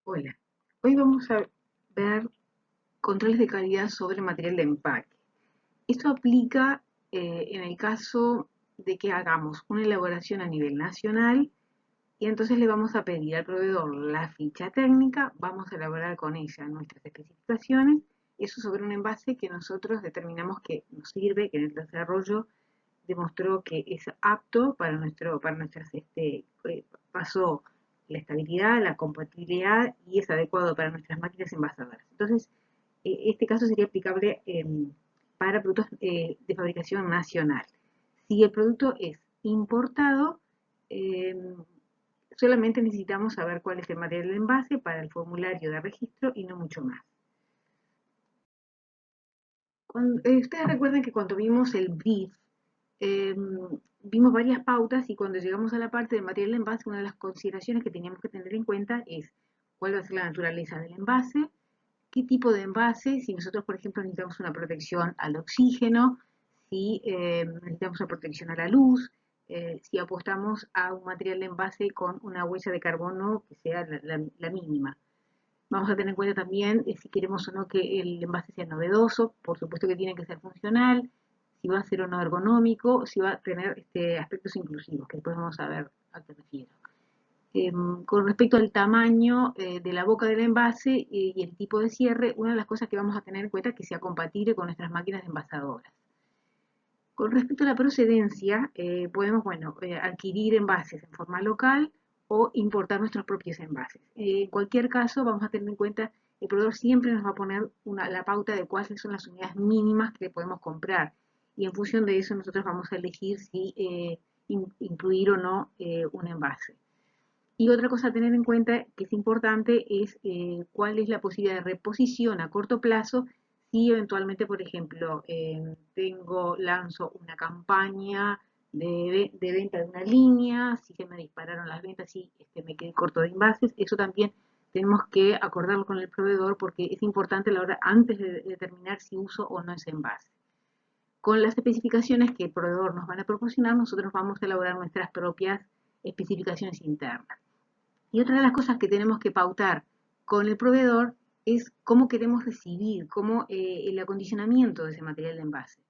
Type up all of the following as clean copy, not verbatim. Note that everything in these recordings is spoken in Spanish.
Hola, hoy vamos a ver controles de calidad sobre material de empaque. Esto aplica en el caso de que hagamos una elaboración a nivel nacional y entonces le vamos a pedir al proveedor la ficha técnica, vamos a elaborar con ella nuestras especificaciones, eso sobre un envase que nosotros determinamos que nos sirve, que en el desarrollo demostró que es apto para nuestras, pasó la estabilidad, la compatibilidad y es adecuado para nuestras máquinas envasadoras. Entonces, este caso sería aplicable para productos de fabricación nacional. Si el producto es importado, eh, solamente necesitamos saber cuál es el material de envase para el formulario de registro y no mucho más. Ustedes recuerdan que cuando vimos el brief, eh, vimos varias pautas y cuando llegamos a la parte del material de envase, una de las consideraciones que teníamos que tener en cuenta es cuál va a ser la naturaleza del envase, qué tipo de envase, si nosotros, por ejemplo, necesitamos una protección al oxígeno, si necesitamos una protección a la luz, si apostamos a un material de envase con una huella de carbono que sea la mínima. Vamos a tener en cuenta también si queremos o no que el envase sea novedoso, por supuesto que tiene que ser funcional, si va a ser o no ergonómico, si va a tener aspectos inclusivos, que después vamos a ver a qué refiero. Con respecto al tamaño de la boca del envase y el tipo de cierre, una de las cosas que vamos a tener en cuenta es que sea compatible con nuestras máquinas envasadoras. Con respecto a la procedencia, podemos, bueno, adquirir envases en forma local o importar nuestros propios envases. En cualquier caso, vamos a tener en cuenta, el proveedor siempre nos va a poner la pauta de cuáles son las unidades mínimas que podemos comprar. Y en función de eso, nosotros vamos a elegir si incluir o no un envase. Y otra cosa a tener en cuenta que es importante es cuál es la posibilidad de reposición a corto plazo si eventualmente, por ejemplo, lanzo una campaña de venta de una línea, si se me dispararon las ventas, si me quedé corto de envases, eso también tenemos que acordarlo con el proveedor porque es importante a la hora antes de determinar si uso o no ese envase. Con las especificaciones que el proveedor nos van a proporcionar, nosotros vamos a elaborar nuestras propias especificaciones internas. Y otra de las cosas que tenemos que pautar con el proveedor es cómo queremos recibir, cómo el acondicionamiento de ese material de envase.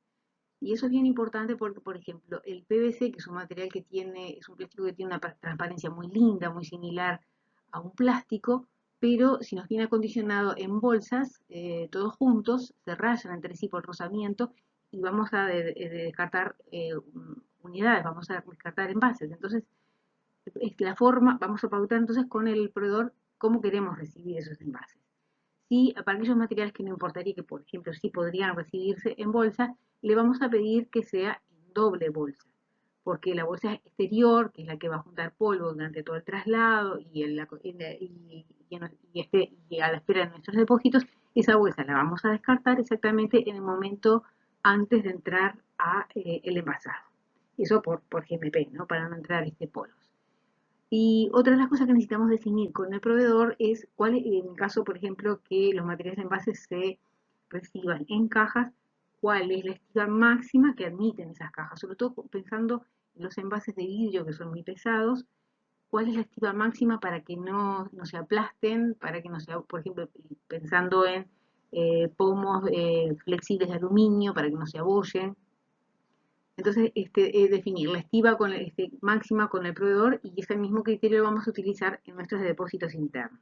Y eso es bien importante porque, por ejemplo, el PVC, que es un material que tiene, es un plástico que tiene una transparencia muy linda, muy similar a un plástico, pero si nos viene acondicionado en bolsas, todos juntos, se rayan entre sí por rozamiento y vamos a descartar unidades, vamos a descartar envases. Entonces, es la forma, vamos a pautar entonces con el proveedor cómo queremos recibir esos envases. Si para aquellos materiales que no importaría que, por ejemplo, sí podrían recibirse en bolsa, le vamos a pedir que sea en doble bolsa, porque la bolsa exterior, que es la que va a juntar polvo durante todo el traslado y a la espera de nuestros depósitos, esa bolsa la vamos a descartar exactamente en el momento antes de entrar a el envasado. Eso por GMP, ¿no? Para no entrar polvos. Y otra de las cosas que necesitamos definir con el proveedor es cuál, en el caso, por ejemplo, que los materiales de envase se reciban en cajas, cuál es la estiva máxima que admiten esas cajas, sobre todo pensando en los envases de vidrio que son muy pesados, cuál es la estiva máxima para que no se aplasten, para que no sea, por ejemplo, pensando en pomos flexibles de aluminio, para que no se abollen. Entonces, definir la estiva máxima con el proveedor y ese mismo criterio lo vamos a utilizar en nuestros depósitos internos.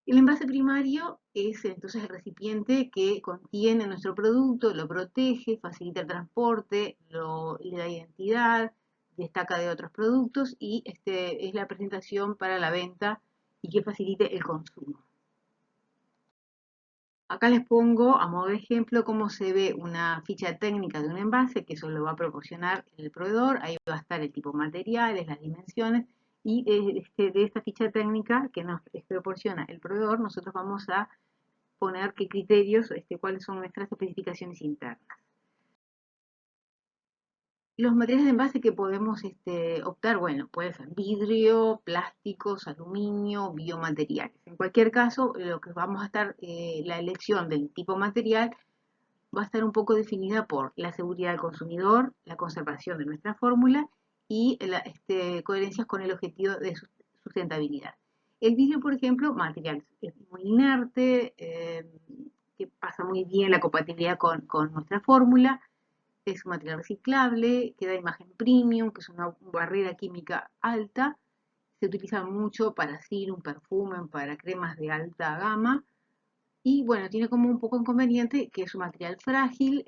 El envase primario es entonces el recipiente que contiene nuestro producto, lo protege, facilita el transporte, le da identidad, destaca de otros productos y es la presentación para la venta y que facilite el consumo. Acá les pongo a modo de ejemplo cómo se ve una ficha técnica de un envase, que eso lo va a proporcionar el proveedor. Ahí va a estar el tipo de materiales, las dimensiones, y de esta ficha técnica que nos proporciona el proveedor, nosotros vamos a poner qué criterios, cuáles son nuestras especificaciones internas. Los materiales de envase que podemos optar, bueno, puede ser vidrio, plásticos, aluminio, biomateriales. En cualquier caso, lo que vamos a estar, la elección del tipo material va a estar un poco definida por la seguridad del consumidor, la conservación de nuestra fórmula y coherencias con el objetivo de sustentabilidad. El vidrio, por ejemplo, material es muy inerte, que pasa muy bien la compatibilidad con nuestra fórmula, es un material reciclable, que da imagen premium, que es una barrera química alta, se utiliza mucho para serum, perfume, para cremas de alta gama, y bueno, tiene como un poco inconveniente que es un material frágil.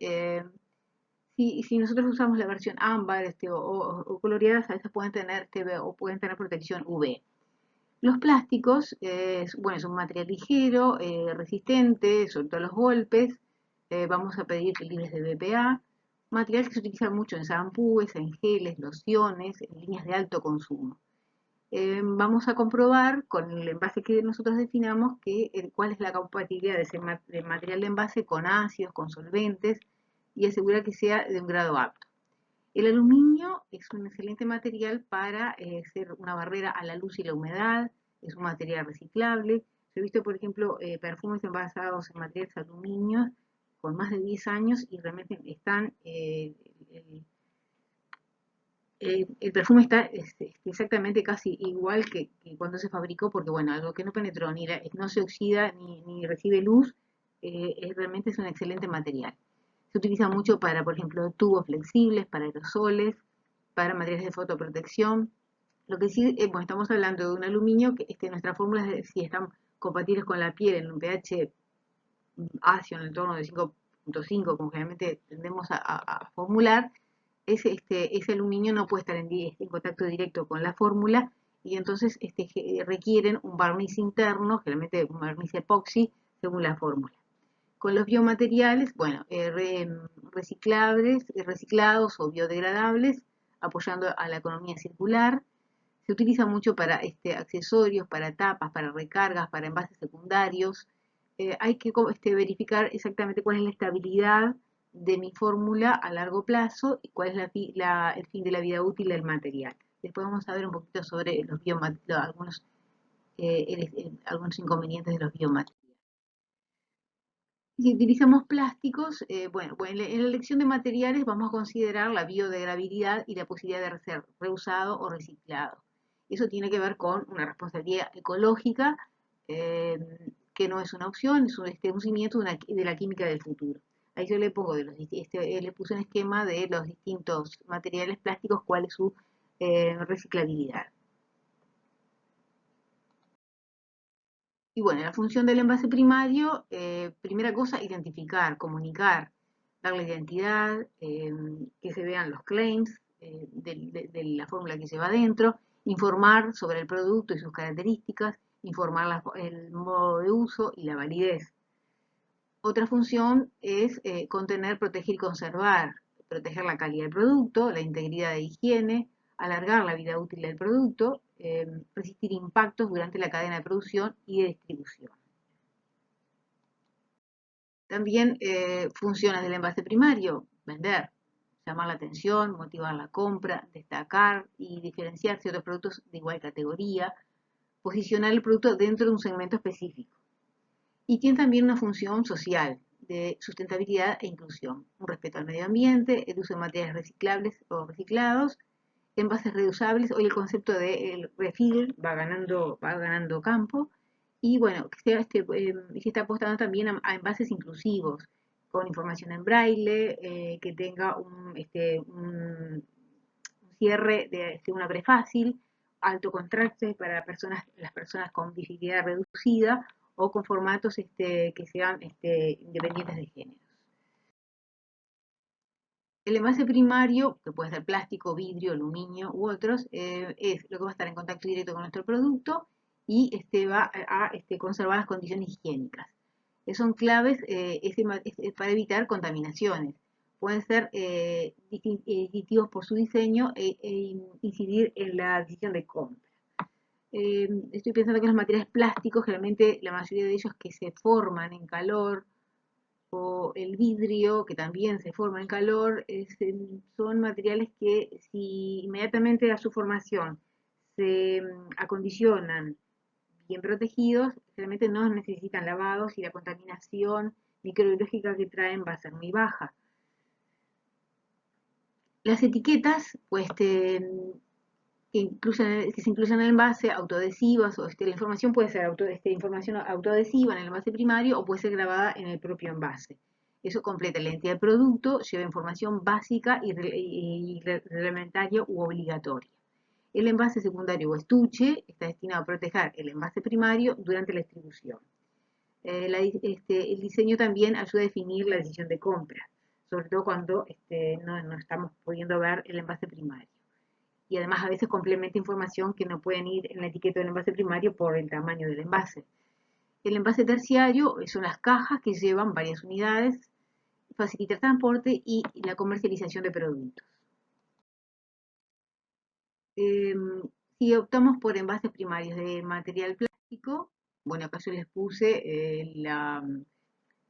Si nosotros usamos la versión ámbar o coloreadas, a veces pueden tener o pueden tener protección UV. Los plásticos, bueno, es un material ligero, resistente, sobre todo a los golpes. Vamos a pedir libres de BPA. Material que se utiliza mucho en shampoos, en geles, lociones, en líneas de alto consumo. Vamos a comprobar con el envase que nosotros definamos cuál es la compatibilidad de ese material de envase con ácidos, con solventes y asegurar que sea de un grado apto. El aluminio es un excelente material para ser una barrera a la luz y la humedad, es un material reciclable. Yo he visto, por ejemplo, perfumes envasados en materiales aluminios con más de 10 años y realmente están, el perfume está exactamente casi igual que cuando se fabricó, porque bueno, algo que no penetró, no se oxida ni recibe luz, realmente es un excelente material. Se utiliza mucho para, por ejemplo, tubos flexibles, para aerosoles, para materiales de fotoprotección. Lo que sí, bueno, estamos hablando de un aluminio que nuestras fórmulas, si están compatibles con la piel en un pH ácido en el entorno de 5.5, como generalmente tendemos a formular, ese aluminio no puede estar en contacto directo con la fórmula y entonces requieren un barniz interno, generalmente un barniz epoxi, según la fórmula. Con los biomateriales, bueno, reciclables, reciclados o biodegradables, apoyando a la economía circular. Se utiliza mucho para accesorios, para tapas, para recargas, para envases secundarios. Hay que verificar exactamente cuál es la estabilidad de mi fórmula a largo plazo y cuál es el fin de la vida útil del material. Después vamos a ver un poquito sobre algunos inconvenientes de los biomateriales. Si utilizamos plásticos, bueno, en la elección de materiales vamos a considerar la biodegradabilidad y la posibilidad de ser reusado o reciclado. Eso tiene que ver con una responsabilidad ecológica, eh, que no es una opción, es un cimiento de la química del futuro. Ahí yo le pongo le puse un esquema de los distintos materiales plásticos, cuál es su reciclabilidad. Y bueno, la función del envase primario, primera cosa, identificar, comunicar, darle identidad, que se vean los claims de la fórmula que lleva adentro, informar sobre el producto y sus características, informar el modo de uso y la validez. Otra función es contener, proteger y conservar, proteger la calidad del producto, la integridad de higiene, alargar la vida útil del producto, resistir impactos durante la cadena de producción y de distribución. También funciones del envase primario, vender, llamar la atención, motivar la compra, destacar y diferenciarse de otros productos de igual categoría, posicionar el producto dentro de un segmento específico. Y tiene también una función social de sustentabilidad e inclusión, un respeto al medio ambiente, el uso de materiales reciclables o reciclados, envases reusables. Hoy el concepto de refill va ganando campo y bueno, se está apostando también a envases inclusivos, con información en braille, que tenga un cierre de una prefácil, alto contraste para las personas con visibilidad reducida o con formatos que sean independientes de géneros. El envase primario, que puede ser plástico, vidrio, aluminio u otros, es lo que va a estar en contacto directo con nuestro producto y va a conservar las condiciones higiénicas. Son claves para evitar contaminaciones. Pueden ser distintivos por su diseño e incidir en la decisión de compra. Estoy pensando que los materiales plásticos, generalmente la mayoría de ellos que se forman en calor, o el vidrio, que también se forma en calor, son materiales que si inmediatamente a su formación se acondicionan bien protegidos, realmente no necesitan lavados y la contaminación microbiológica que traen va a ser muy baja. Las etiquetas, pues que se incluyan en el envase autoadhesivas, o la información puede ser información autoadhesiva en el envase primario o puede ser grabada en el propio envase. Eso completa la identidad del producto, lleva información básica y reglamentaria u obligatoria. El envase secundario o estuche está destinado a proteger el envase primario durante la distribución. El diseño también ayuda a definir la decisión de compra, sobre todo cuando no estamos pudiendo ver el envase primario. Y además a veces complementa información que no pueden ir en la etiqueta del envase primario por el tamaño del envase. El envase terciario son las cajas que llevan varias unidades, facilita el transporte y la comercialización de productos. Si optamos por envases primarios de material plástico, bueno, acá yo les puse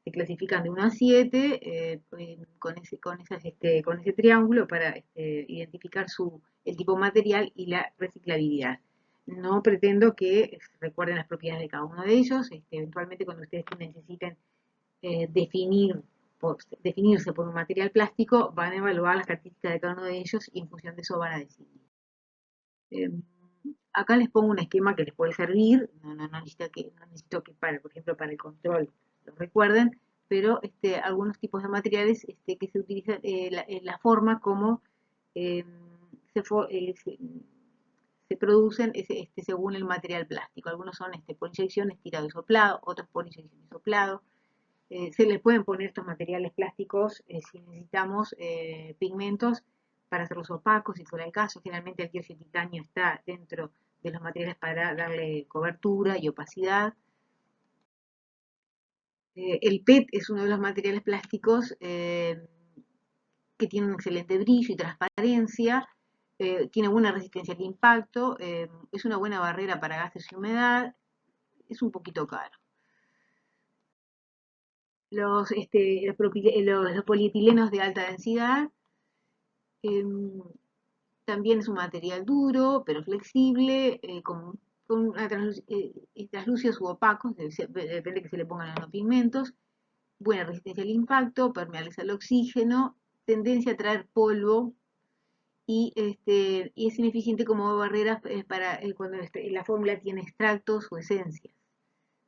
se clasifican de 1 a 7 con ese triángulo para identificar el tipo de material y la reciclabilidad. No pretendo que recuerden las propiedades de cada uno de ellos. Eventualmente cuando ustedes necesiten definirse por un material plástico, van a evaluar las características de cada uno de ellos y en función de eso van a decidir. Acá les pongo un esquema que les puede servir, no necesito que por ejemplo, para el control lo recuerden, pero algunos tipos de materiales que se utilizan, la forma como eh, se, se producen según el material plástico. Algunos son por inyección, estirado y soplado, otros por inyección y soplado. Se les pueden poner estos materiales plásticos si necesitamos pigmentos para hacerlos opacos, si fuera el caso. Generalmente el dióxido de titanio está dentro de los materiales para darle cobertura y opacidad. El PET es uno de los materiales plásticos que tiene un excelente brillo y transparencia, tiene buena resistencia al impacto, es una buena barrera para gases y humedad, es un poquito caro. Los polietilenos de alta densidad también es un material duro, pero flexible, con translúcidos u opacos, depende que se le pongan los pigmentos, buena resistencia al impacto, permeables al oxígeno, tendencia a traer polvo y es ineficiente como barrera para cuando la fórmula tiene extractos o esencias.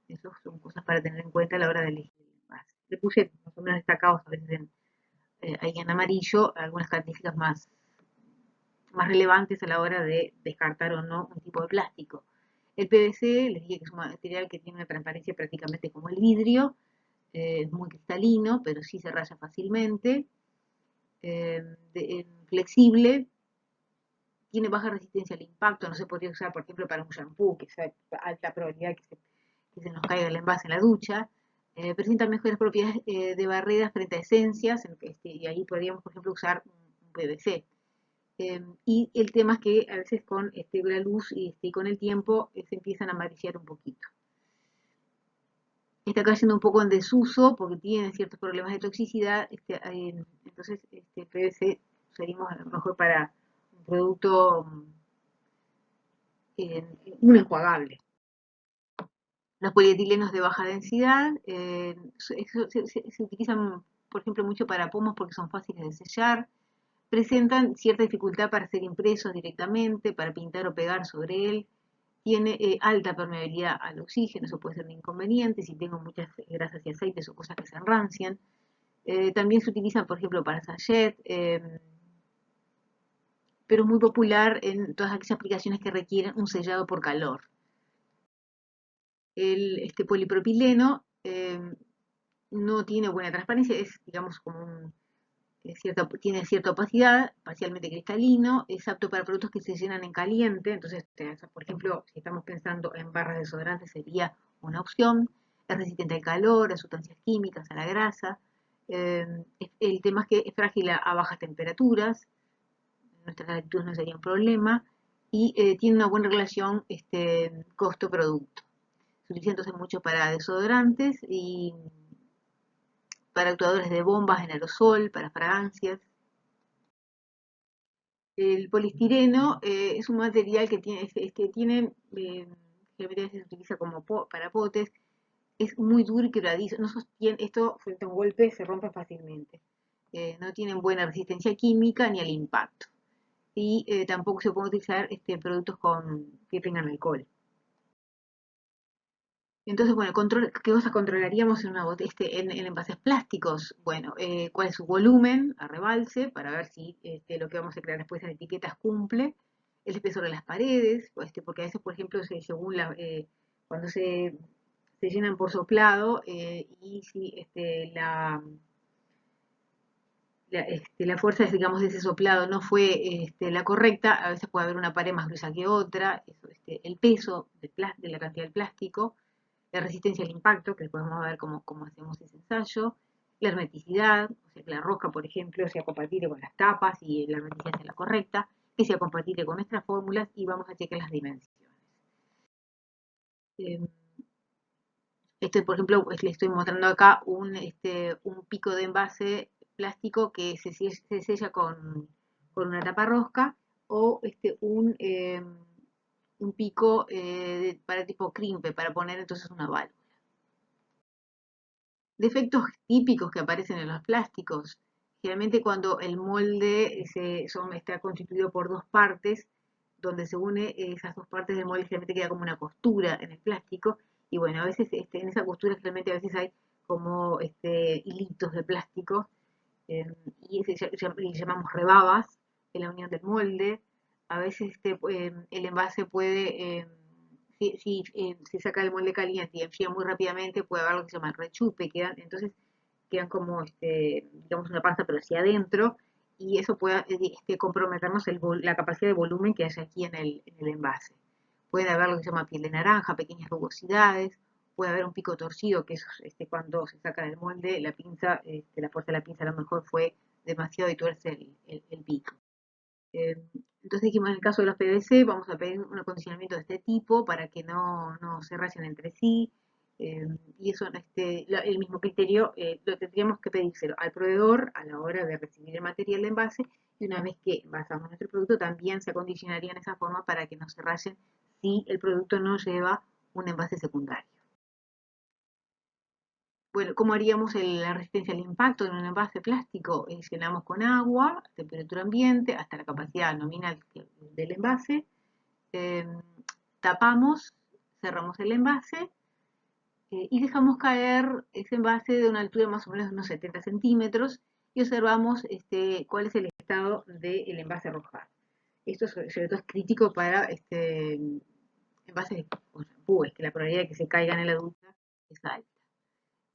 Esas son cosas para tener en cuenta a la hora de elegir el envase. Le puse más o menos destacados a veces ahí en amarillo algunas características más relevantes a la hora de descartar o no un tipo de plástico. El PVC, les dije que es un material que tiene una transparencia prácticamente como el vidrio, es muy cristalino, pero sí se raya fácilmente, flexible, tiene baja resistencia al impacto, no se podría usar, por ejemplo, para un shampoo, que sea alta probabilidad que se nos caiga el envase en la ducha. Presenta mejores propiedades de barreras frente a esencias, y ahí podríamos, por ejemplo, usar un PVC. Y el tema es que a veces con la luz y con el tiempo se empiezan a amarillar un poquito. Está cayendo un poco en desuso porque tiene ciertos problemas de toxicidad, entonces el PVC usaríamos a lo mejor para un producto, un enjuagable. Los polietilenos de baja densidad se utilizan, por ejemplo, mucho para pomos porque son fáciles de sellar, presentan cierta dificultad para ser impresos directamente, para pintar o pegar sobre él, tiene alta permeabilidad al oxígeno, eso puede ser un inconveniente si tengo muchas grasas y aceites o cosas que se enrancian. También se utilizan, por ejemplo, para sachet, pero es muy popular en todas aquellas aplicaciones que requieren un sellado por calor. Este polipropileno no tiene buena transparencia, es digamos como tiene cierta opacidad, parcialmente cristalino, es apto para productos que se llenan en caliente, entonces, por ejemplo, si estamos pensando en barras desodorantes sería una opción, es resistente al calor, a sustancias químicas, a la grasa, el tema es que es frágil a bajas temperaturas, en nuestras latitudes no sería un problema, y tiene una buena relación costo-producto. Se utiliza entonces mucho para desodorantes y para actuadores de bombas en aerosol, para fragancias. El poliestireno es un material que tiene generalmente se utiliza como para potes, es muy duro y quebradizo, no sostiene, esto frente a un golpe se rompe fácilmente. No tienen buena resistencia química ni al impacto. y tampoco se pueden utilizar productos que tengan alcohol. Entonces, bueno, ¿qué cosas controlaríamos en una en envases plásticos? Bueno, cuál es su volumen a rebalse para ver si lo que vamos a crear después en etiquetas cumple, el espesor de las paredes, porque a veces, por ejemplo, según cuando se llenan por soplado y si la fuerza, digamos, de ese soplado no fue la correcta, a veces puede haber una pared más gruesa que otra, el peso de la cantidad de plástico, la resistencia al impacto, que después vamos a ver cómo hacemos ese ensayo, la hermeticidad, o sea, que la rosca, por ejemplo, sea compatible con las tapas y la hermeticidad sea la correcta, que sea compatible con nuestras fórmulas y vamos a checar las dimensiones. Eh, por ejemplo, le estoy mostrando acá un pico de envase plástico que se sella con una tapa rosca o un pico para tipo crimpe, para poner entonces una válvula. Defectos típicos que aparecen en los plásticos. Generalmente cuando el molde está constituido por dos partes, donde se une esas dos partes del molde, generalmente queda como una costura en el plástico. Y bueno, a veces en esa costura generalmente a veces hay como hilitos de plástico eh, y llamamos rebabas en la unión del molde. A veces el envase puede, si se saca el molde caliente y enfría muy rápidamente, puede haber lo que se llama rechupe, entonces quedan como, digamos, una pasta pero hacia adentro y eso puede comprometernos la capacidad de volumen que hay aquí en el envase. Puede haber lo que se llama piel de naranja, pequeñas rugosidades, puede haber un pico torcido, que es cuando se saca del molde, la pinza, la fuerza de la pinza a lo mejor fue demasiado y tuerce el pico. Eh, entonces dijimos, en el caso de los PVC, vamos a pedir un acondicionamiento de este tipo para que no se rayen entre sí. eh, y eso, el mismo criterio lo tendríamos que pedírselo al proveedor a la hora de recibir el material de envase y una vez que envasamos nuestro producto también se acondicionaría en esa forma para que no se rayen si el producto no lleva un envase secundario. Bueno, ¿cómo haríamos la resistencia al impacto en un envase plástico? Llenamos con agua, temperatura ambiente, hasta la capacidad nominal del envase, eh, tapamos, cerramos el envase y dejamos caer ese envase de una altura más o menos de unos 70 centímetros y observamos cuál es el estado del envase arrojado. Esto sobre todo es crítico para envases con shampoos, que la probabilidad de que se caigan en la ducha es alta.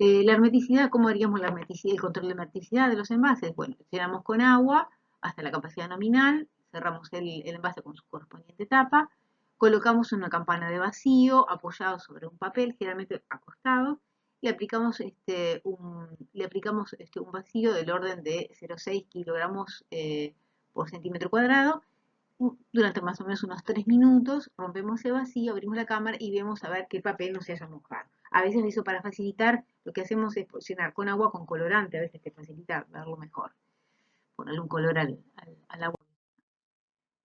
La hermeticidad, ¿cómo haríamos la hermeticidad, el control de hermeticidad de los envases? Bueno, llenamos con agua hasta la capacidad nominal, cerramos el envase con su correspondiente tapa, colocamos una campana de vacío apoyado sobre un papel, generalmente acostado, le aplicamos un vacío del orden de 0,6 kilogramos por centímetro cuadrado. Durante más o menos unos 3 minutos, rompemos el vacío, abrimos la cámara y vemos a ver que el papel no se haya mojado. A veces eso para facilitar, lo que hacemos es llenar con agua con colorante, a veces te facilita verlo mejor, ponerle un color al agua.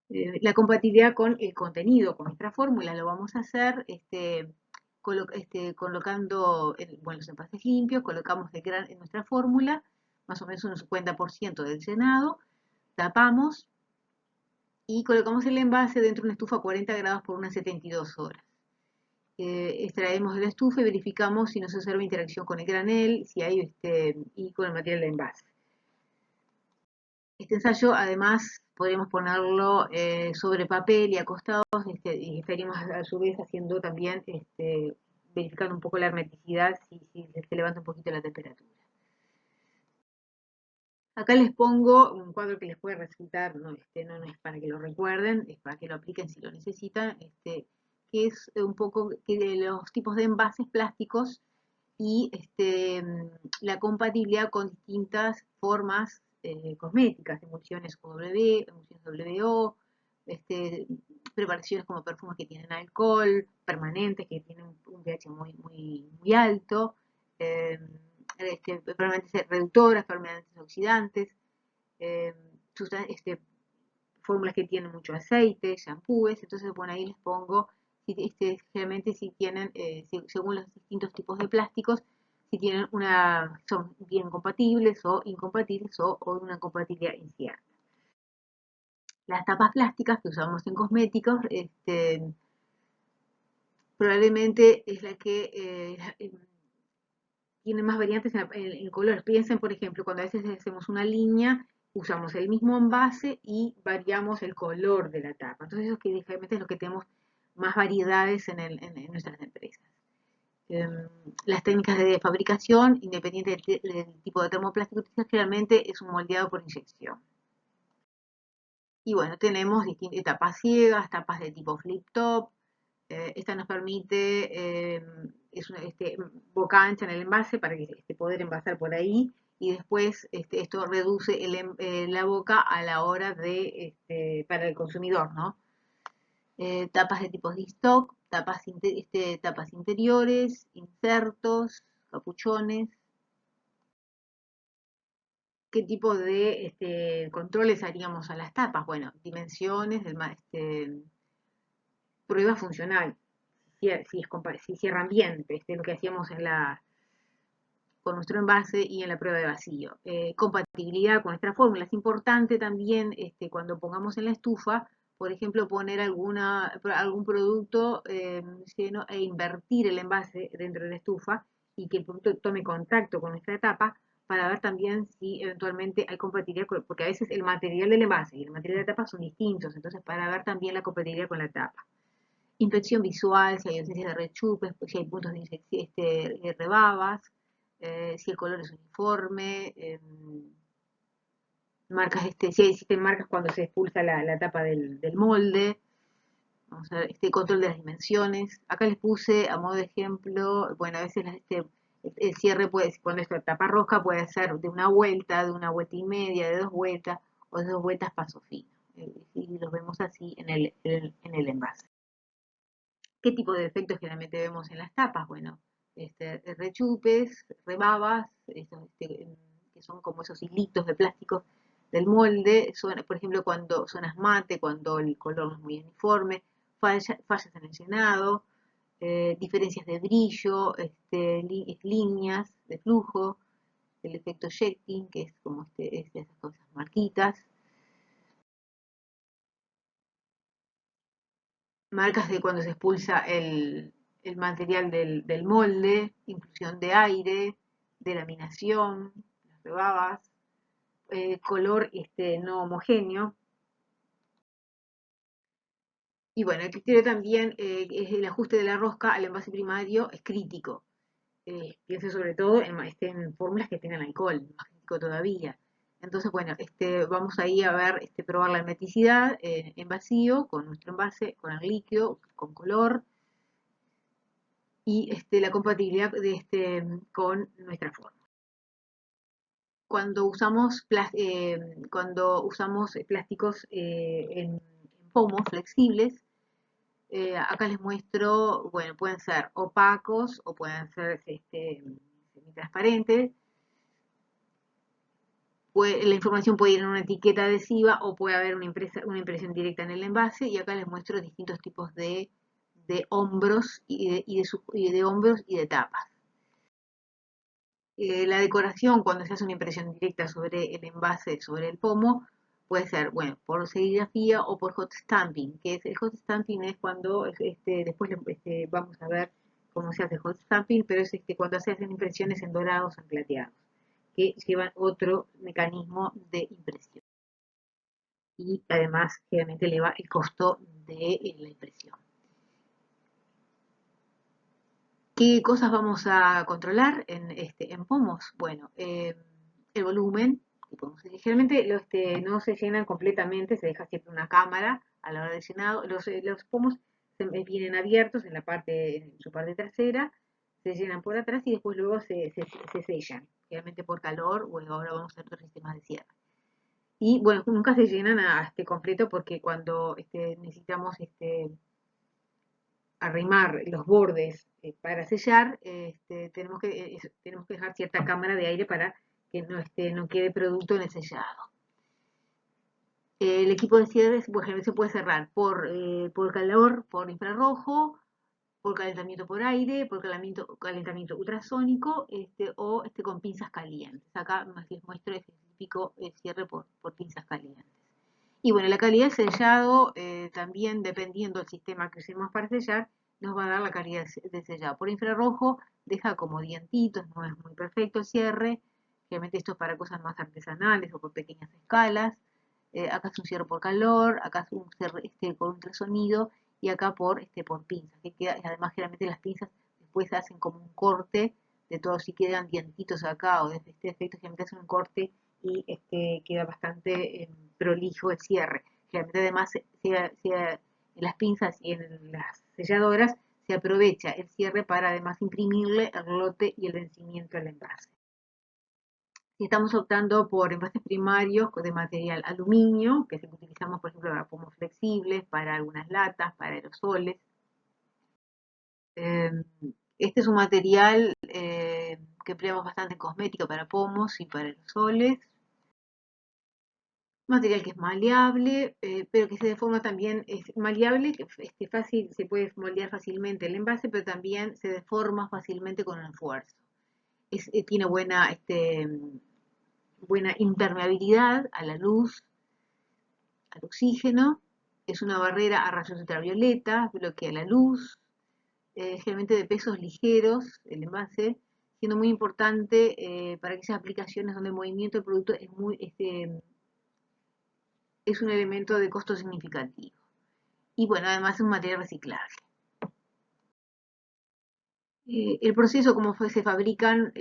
La compatibilidad con el contenido, con nuestra fórmula, lo vamos a hacer colocando bueno, los envases limpios, colocamos en nuestra fórmula, más o menos un 50% del llenado, tapamos y colocamos el envase dentro de una estufa a 40 grados por unas 72 horas. Extraemos de la estufa y verificamos si no se observa interacción con el granel, si hay y con el material de envase. Este ensayo además podríamos ponerlo sobre papel y acostados y estaríamos a su vez haciendo también, verificando un poco la hermeticidad si se levanta un poquito la temperatura. Acá les pongo un cuadro que les puede resultar, no es para que lo recuerden, es para que lo apliquen si lo necesitan, que es un poco de los tipos de envases plásticos y la compatibilidad con distintas formas cosméticas, emulsiones W, emulsiones WO, preparaciones como perfumes que tienen alcohol, permanentes que tienen un pH muy alto, eh, permanentes reductoras, permanentes oxidantes, eh, fórmulas que tienen mucho aceite, shampoos, entonces bueno, ahí les pongo, generalmente si tienen, según los distintos tipos de plásticos, si tienen son bien compatibles o incompatibles o una compatibilidad incierta. Las tapas plásticas que usamos en cosméticos, probablemente es la que tiene más variantes en colores. Piensen, por ejemplo, cuando a veces hacemos una línea, usamos el mismo envase y variamos el color de la tapa. Entonces, eso que realmente es lo que tenemos más variedades en nuestras empresas. Las técnicas de fabricación, independiente del tipo de termoplástico que utilizas, generalmente es un moldeado por inyección. Y bueno, tenemos distintas tapas ciegas, tapas de tipo flip top. Esta nos permite, es boca ancha en el envase para que poder envasar por ahí y después esto reduce la boca a la hora para el consumidor, ¿no? Tapas de tipo de stock, tapas interiores, insertos, capuchones. ¿Qué tipo de controles haríamos a las tapas? Bueno, dimensiones, prueba funcional, si cierran bien, lo que hacíamos con nuestro envase y en la prueba de vacío. Compatibilidad con nuestra fórmula. Es importante también cuando pongamos en la estufa, por ejemplo, poner algún producto lleno e invertir el envase dentro de la estufa y que el producto tome contacto con nuestra tapa para ver también si eventualmente hay compatibilidad, porque a veces el material del envase y el material de la tapa son distintos, entonces para ver también la compatibilidad con la tapa. Inspección visual, si hay ausencia de rechupes, si hay puntos de rebabas, si el color es uniforme, marcas, si existen marcas cuando se expulsa la tapa del molde. Vamos a ver, control de las dimensiones. Acá les puse a modo de ejemplo, bueno, a veces el cierre cuando es tapa roja, puede ser de una vuelta y media, de 2 vueltas, o de 2 vueltas paso fino. Y los vemos así en el envase. ¿Qué tipo de defectos generalmente vemos en las tapas? Bueno, rechupes, rebabas, que son como esos hilitos de plástico del molde, por ejemplo, cuando zonas mate, cuando el color no es muy uniforme, fallas en el llenado, diferencias de brillo, líneas de flujo, el efecto jetting, que es como esas cosas marquitas, marcas de cuando se expulsa el material del molde, inclusión de aire, de laminación, las rebabas, color no homogéneo. Y bueno, el criterio también es el ajuste de la rosca al envase primario es crítico. Pienso sobre todo en fórmulas que tengan alcohol, más crítico todavía. Entonces, bueno, vamos ahí a ver, probar la hermeticidad en vacío, con nuestro envase, con el líquido, con color, y la compatibilidad con nuestra forma. Cuando usamos plásticos en pomos flexibles, acá les muestro, bueno, pueden ser opacos o pueden ser semitransparentes. La información puede ir en una etiqueta adhesiva o puede haber una impresión directa en el envase, y acá les muestro distintos tipos de hombros y de hombros y de tapas. La decoración, cuando se hace una impresión directa sobre el envase, sobre el pomo, puede ser, bueno, por serigrafía o por hot stamping, que el hot stamping es cuando, después vamos a ver cómo se hace hot stamping, pero es cuando se hacen impresiones en dorados o en plateados, que llevan otro mecanismo de impresión. Y además, generalmente eleva el costo de la impresión. ¿Qué cosas vamos a controlar en pomos? Bueno, el volumen, generalmente no se llenan completamente, se deja siempre una cámara a la hora de llenado. Los pomos vienen abiertos en su parte trasera, se llenan por atrás y después luego se sellan, generalmente por calor, o ahora vamos a hacer otros sistemas de cierre. Y bueno, nunca se llenan a completo, porque cuando necesitamos arrimar los bordes para sellar, tenemos que dejar cierta cámara de aire para que no quede producto en el sellado. El equipo de cierre se puede cerrar por calor, por infrarrojo, por calentamiento por aire, por calentamiento ultrasónico, o con pinzas calientes. Acá les muestro el típico cierre por pinzas calientes. Y bueno, la calidad del sellado también dependiendo del sistema que usemos para sellar, nos va a dar la calidad de sellado. Por infrarrojo deja como dientitos, no es muy perfecto el cierre. Realmente esto es para cosas más artesanales o por pequeñas escalas. Acá es un cierre por calor, acá es un cierre por ultrasonido y acá por pinzas. Que queda, además generalmente las pinzas después hacen como un corte de todo, si quedan dientitos acá o desde este efecto generalmente hacen un corte y queda bastante prolijo el cierre. Generalmente además en las pinzas y en las selladoras se aprovecha el cierre para además imprimirle el lote y el vencimiento al envase. Si estamos optando por envases primarios de material aluminio, que es el que utilizamos por ejemplo para pomos flexibles, para algunas latas, para aerosoles. Este es un material que empleamos bastante en cosmética para pomos y para aerosoles. Material que es maleable, pero que se deforma también, es maleable, que fácil, se puede moldear fácilmente el envase, pero también se deforma fácilmente con un esfuerzo. Tiene buena impermeabilidad a la luz, al oxígeno, es una barrera a rayos ultravioleta, bloquea la luz, generalmente de pesos ligeros el envase, siendo muy importante para aquellas aplicaciones donde el movimiento del producto es un elemento de costo significativo. Y bueno, además es un material reciclable. El proceso, como se fabrican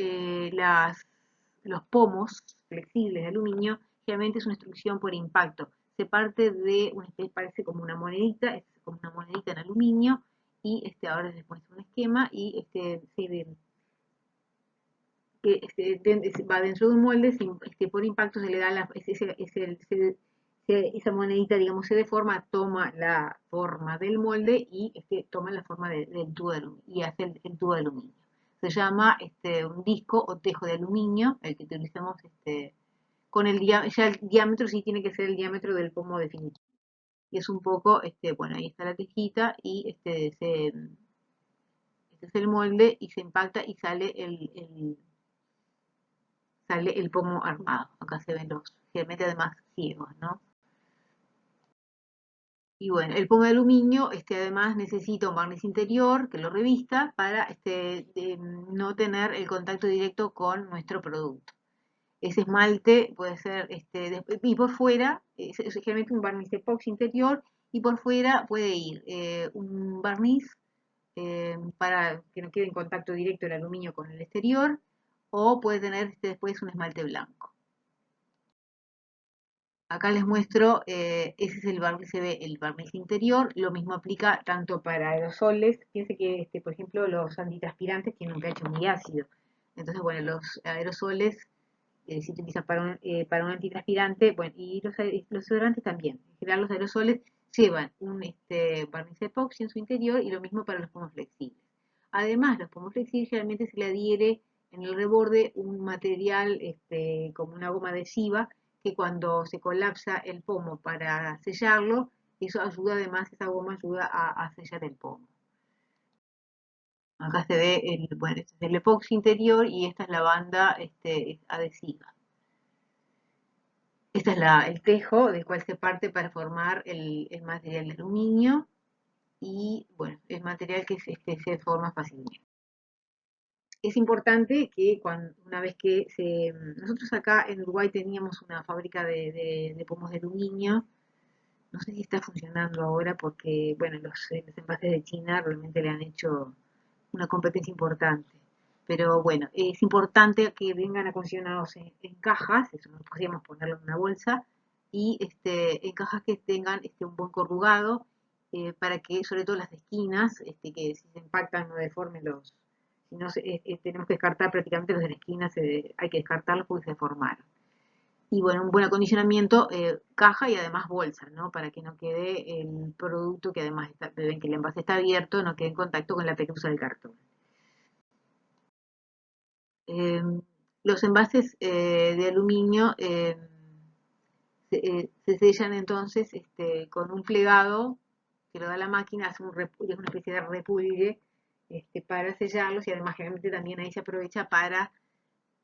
los pomos flexibles de aluminio, generalmente es una extrusión por impacto. Se parte de una especie, parece como una monedita, es como una monedita en aluminio, y ahora les muestro un esquema, y va dentro de un molde, por impacto se le da esa monedita, digamos, se deforma, toma la forma del molde y toma la forma del tubo de aluminio y hace el tubo de aluminio. Se llama un disco o tejo de aluminio, el que utilizamos con ya el diámetro sí tiene que ser el diámetro del pomo definitivo. Y es un poco, bueno, ahí está la tejita y este es el molde y se impacta y sale el pomo armado. Acá se ven generalmente además ciegos, ¿no? Y bueno, el pomo de aluminio además necesita un barniz interior que lo revista para no tener el contacto directo con nuestro producto. Ese esmalte puede ser, y por fuera, es generalmente un barniz epoxi interior, y por fuera puede ir un barniz para que no quede en contacto directo el aluminio con el exterior, o puede tener después un esmalte blanco. Acá les muestro, ese es el barniz, se ve el barniz interior, lo mismo aplica tanto para aerosoles, fíjense que por ejemplo los antitranspirantes tienen un pH muy ácido, entonces bueno, los aerosoles se utilizan para un antitranspirante, bueno, y los desodorantes también, en general los aerosoles llevan un barniz epoxi en su interior y lo mismo para los pomos flexibles. Además, los pomos flexibles generalmente se le adhiere en el reborde un material como una goma adhesiva que cuando se colapsa el pomo para sellarlo, eso ayuda además, esa goma ayuda a sellar el pomo. Acá se ve bueno, este es el epoxi interior y esta es la banda adhesiva. Este es el tejo del cual se parte para formar el material de aluminio y bueno, el material que se forma fácilmente. Es importante que una vez que nosotros acá en Uruguay teníamos una fábrica de pomos de aluminio, no sé si está funcionando ahora porque, bueno, los envases de China realmente le han hecho una competencia importante. Pero bueno, es importante que vengan acondicionados en cajas, eso no podríamos ponerlo en una bolsa, y en cajas que tengan un buen corrugado, para que sobre todo las esquinas, que si se impactan no deformen si no tenemos que descartar prácticamente los de la esquina, hay que descartarlos porque se deformaron. Y bueno, un buen acondicionamiento, caja y además bolsa, ¿no? Para que no quede el producto que además ven que el envase está abierto, no quede en contacto con la pelusa del cartón. Los envases de aluminio se sellan entonces con un plegado que lo da la máquina, es una especie de repulgue para sellarlos y además generalmente también ahí se aprovecha para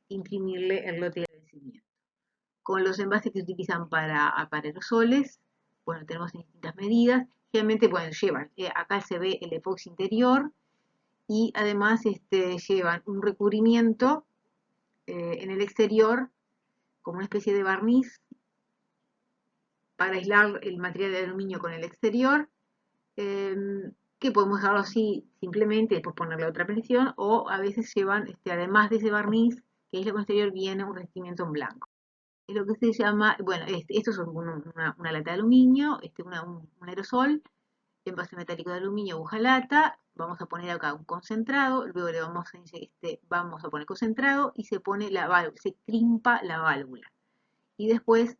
imprimirle el lote de vencimiento. Con los envases que se utilizan para aerosoles, bueno, tenemos en distintas medidas. Generalmente, bueno, llevan, acá se ve el epoxi interior y además llevan un recubrimiento en el exterior como una especie de barniz para aislar el material de aluminio con el exterior, que podemos dejarlo así simplemente, después ponerle otra presión, o a veces llevan, además de ese barniz que aísla con el exterior, viene un revestimiento en blanco. Es lo que se llama, bueno, esto es una lata de aluminio, un aerosol, envase metálico de aluminio, aguja lata, vamos a poner acá un concentrado, luego le vamos a poner concentrado y se pone la válvula, se crimpa la válvula. Y después,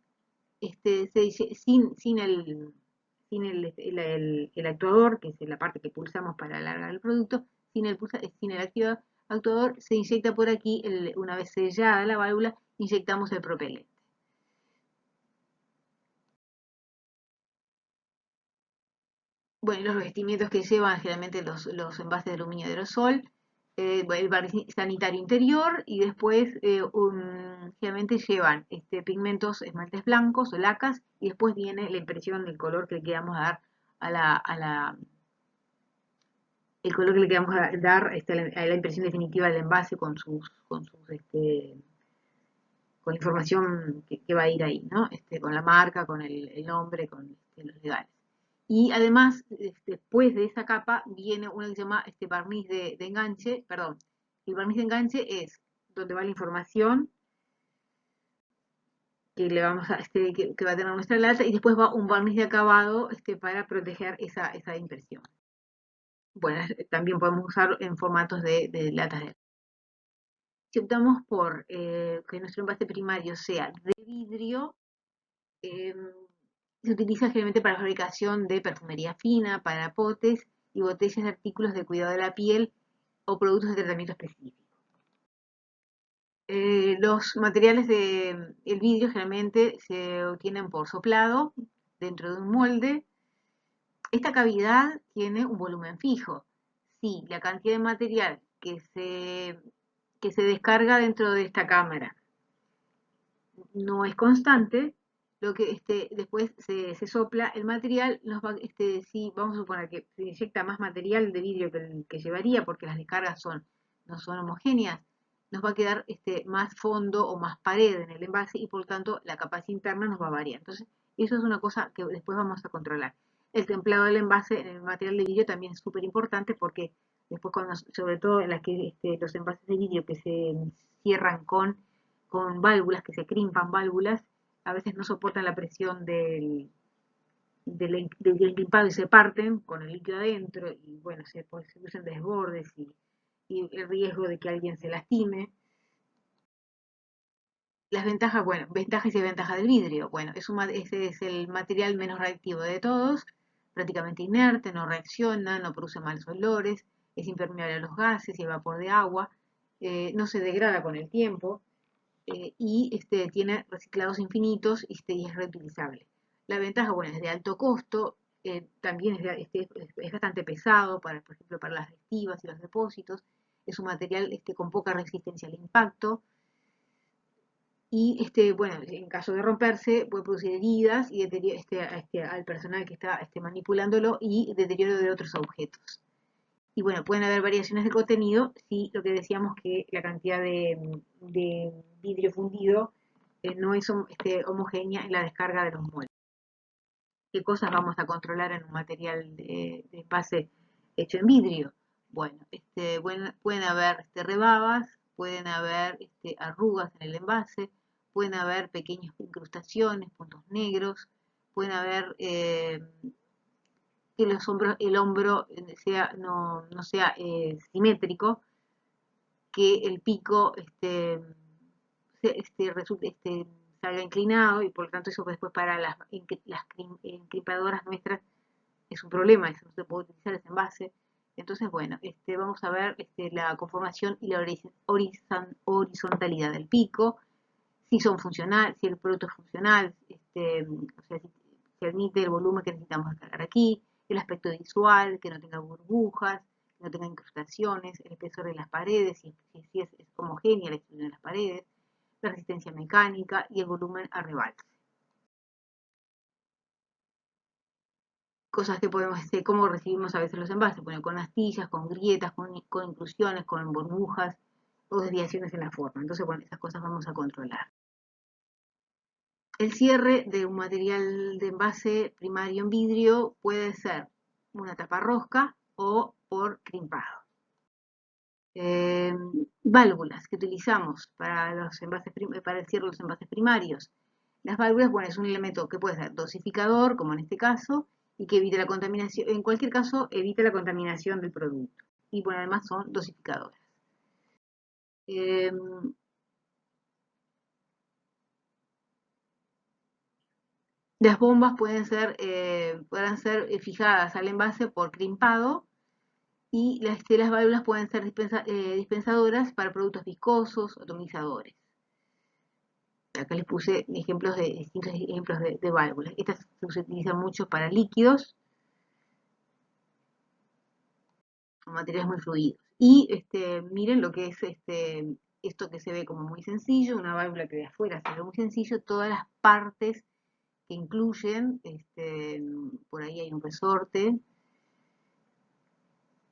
sin el actuador, que es la parte que pulsamos para alargar el producto, sin el actuador, se inyecta por aquí, una vez sellada la válvula, inyectamos el propelente. Bueno, los revestimientos que llevan generalmente los envases de aluminio de aerosol, el barniz sanitario interior y después generalmente llevan pigmentos, esmaltes blancos o lacas y después viene la impresión del color que le queramos dar el color que le queramos dar a la impresión definitiva del envase con la información que va a ir ahí, ¿no? Con la marca, con el nombre, con los legales. Y además, después de esa capa, viene una que se llama barniz de enganche, perdón, el barniz de enganche es donde va la información que va a tener nuestra lata, y después va un barniz de acabado para proteger esa impresión. Bueno, también podemos usar en formatos de latas de. Si optamos por que nuestro envase primario sea de vidrio, eh, se utiliza generalmente para la fabricación de perfumería fina, para potes y botellas de artículos de cuidado de la piel o productos de tratamiento específico. Los materiales del vidrio generalmente se obtienen por soplado dentro de un molde. Esta cavidad tiene un volumen fijo. Si la cantidad de material que se descarga dentro de esta cámara no es constante, lo que después se sopla el material, si vamos a suponer que se inyecta más material de vidrio que el que llevaría, porque las descargas no son homogéneas, nos va a quedar más fondo o más pared en el envase y por lo tanto la capacidad interna nos va a variar. Entonces, eso es una cosa que después vamos a controlar. El templado del envase en el material de vidrio también es súper importante porque después, sobre todo en los envases de vidrio que se cierran con válvulas, que se crimpan válvulas, a veces no soportan la presión del enclimpado y se parten con el líquido adentro y bueno, se producen desbordes y el riesgo de que alguien se lastime. Las ventajas, bueno, ventajas y desventajas del vidrio. Bueno, ese es el material menos reactivo de todos, prácticamente inerte, no reacciona, no produce malos olores, es impermeable a los gases y al vapor de agua, no se degrada con el tiempo, y tiene reciclados infinitos y es reutilizable. La ventaja, bueno, es de alto costo, también es bastante pesado, por ejemplo, para las restivas y los depósitos, es un material con poca resistencia al impacto, y bueno, en caso de romperse puede producir heridas y deterioro al personal que está manipulándolo y deterioro de otros objetos. Y bueno, pueden haber variaciones de contenido si lo que decíamos que la cantidad de vidrio fundido no es homogénea en la descarga de los moldes. ¿Qué cosas vamos a controlar en un material de envase hecho en vidrio? Bueno, pueden haber rebabas, pueden haber arrugas en el envase, pueden haber pequeñas incrustaciones, puntos negros, pueden haber que el hombro no sea simétrico, que el pico salga inclinado y por lo tanto eso después para las encripadoras nuestras es un problema, eso no se puede utilizar ese envase. Entonces, bueno, vamos a ver la conformación y la horizontalidad del pico, si el producto es funcional, o sea, si admite el volumen que necesitamos descargar aquí, el aspecto visual, que no tenga burbujas, que no tenga incrustaciones, el espesor de las paredes, si es homogénea la extrusión de las paredes, la resistencia mecánica y el volumen a rebalse. cosas que podemos, cómo recibimos a veces los envases, bueno, con astillas, con grietas, con inclusiones, con burbujas o desviaciones en la forma. Entonces, bueno, esas cosas vamos a controlar. El cierre de un material de envase primario en vidrio puede ser una tapa rosca o por crimpado. Válvulas que utilizamos para los envases para el cierre de los envases primarios. Las válvulas, bueno, es un elemento que puede ser dosificador, como en este caso, y que evite la contaminación, en cualquier caso, evita la contaminación del producto. Y bueno, además son dosificadoras. Eh, las bombas podrán ser fijadas al envase por crimpado y las válvulas pueden ser dispensadoras para productos viscosos o atomizadores. Acá les puse ejemplos de distintos ejemplos de válvulas. Estas se utilizan mucho para líquidos o materiales muy fluidos. Y miren lo que es esto que se ve como muy sencillo, una válvula que de afuera se ve muy sencillo, todas las partes que incluyen, por ahí hay un resorte.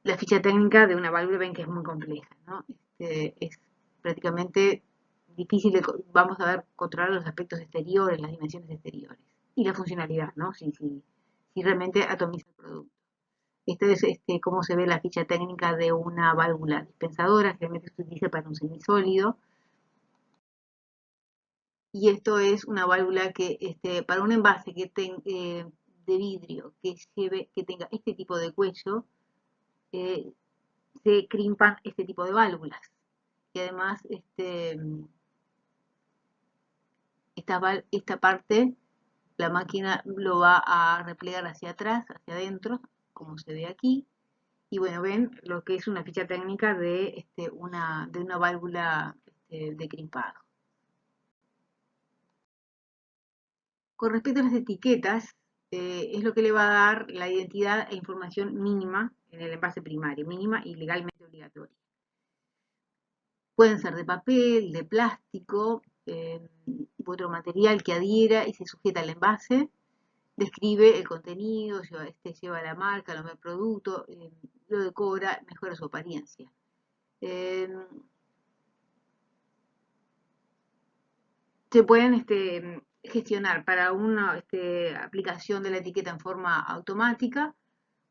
La ficha técnica de una válvula ven que es muy compleja, ¿no? Es prácticamente difícil vamos a ver, controlar los aspectos exteriores, las dimensiones exteriores y la funcionalidad, ¿no? Si realmente atomiza el producto. Este es cómo se ve la ficha técnica de una válvula dispensadora, generalmente se utiliza para un semisólido. Y esto es una válvula que para un envase de vidrio que tenga este tipo de cuello, eh, se crimpan este tipo de válvulas. Y además esta parte la máquina lo va a replegar hacia atrás, hacia adentro, como se ve aquí. Y bueno, ven lo que es una ficha técnica de una válvula de crimpado. Con respecto a las etiquetas, es lo que le va a dar la identidad e información mínima en el envase primario, mínima y legalmente obligatoria. Pueden ser de papel, de plástico, u otro material que adhiera y se sujeta al envase. Describe el contenido, lleva la marca, el nombre del producto, lo decora, mejora su apariencia. Eh, se pueden gestionar para una aplicación de la etiqueta en forma automática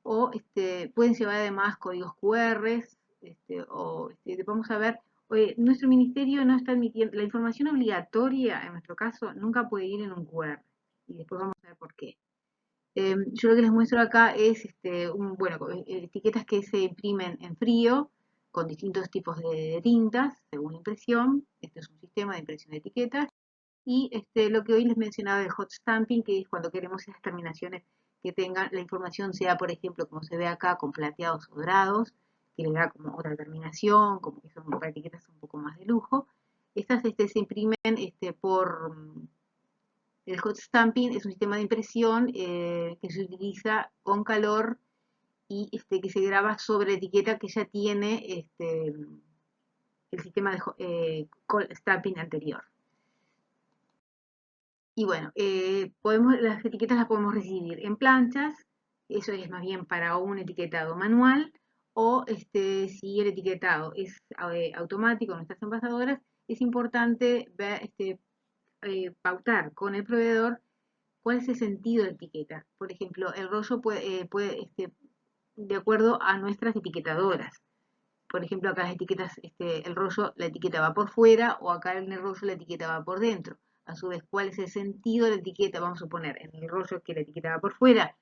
o pueden llevar además códigos QR vamos a ver, nuestro ministerio no está admitiendo, la información obligatoria en nuestro caso nunca puede ir en un QR y después vamos a ver por qué. Yo lo que les muestro acá es etiquetas que se imprimen en frío con distintos tipos de tintas según la impresión. Este es un sistema de impresión de etiquetas. Y lo que hoy les mencionaba del hot stamping, que es cuando queremos esas terminaciones que tengan, la información sea, por ejemplo, como se ve acá, con plateados o dorados, que le da como otra terminación, como que son para etiquetas un poco más de lujo. Estas se imprimen por el hot stamping, es un sistema de impresión que se utiliza con calor y que se graba sobre la etiqueta que ya tiene el sistema de cold stamping anterior. Y bueno, las etiquetas las podemos recibir en planchas, eso es más bien para un etiquetado manual, o si el etiquetado es automático en nuestras envasadoras, es importante pautar con el proveedor cuál es el sentido de la etiqueta. Por ejemplo, el rollo de acuerdo a nuestras etiquetadoras. Por ejemplo, acá las etiquetas, el rollo, la etiqueta va por fuera, o acá en el rollo la etiqueta va por dentro. A su vez, ¿cuál es el sentido de la etiqueta? Vamos a suponer, en el rollo que la etiqueta va por fuera,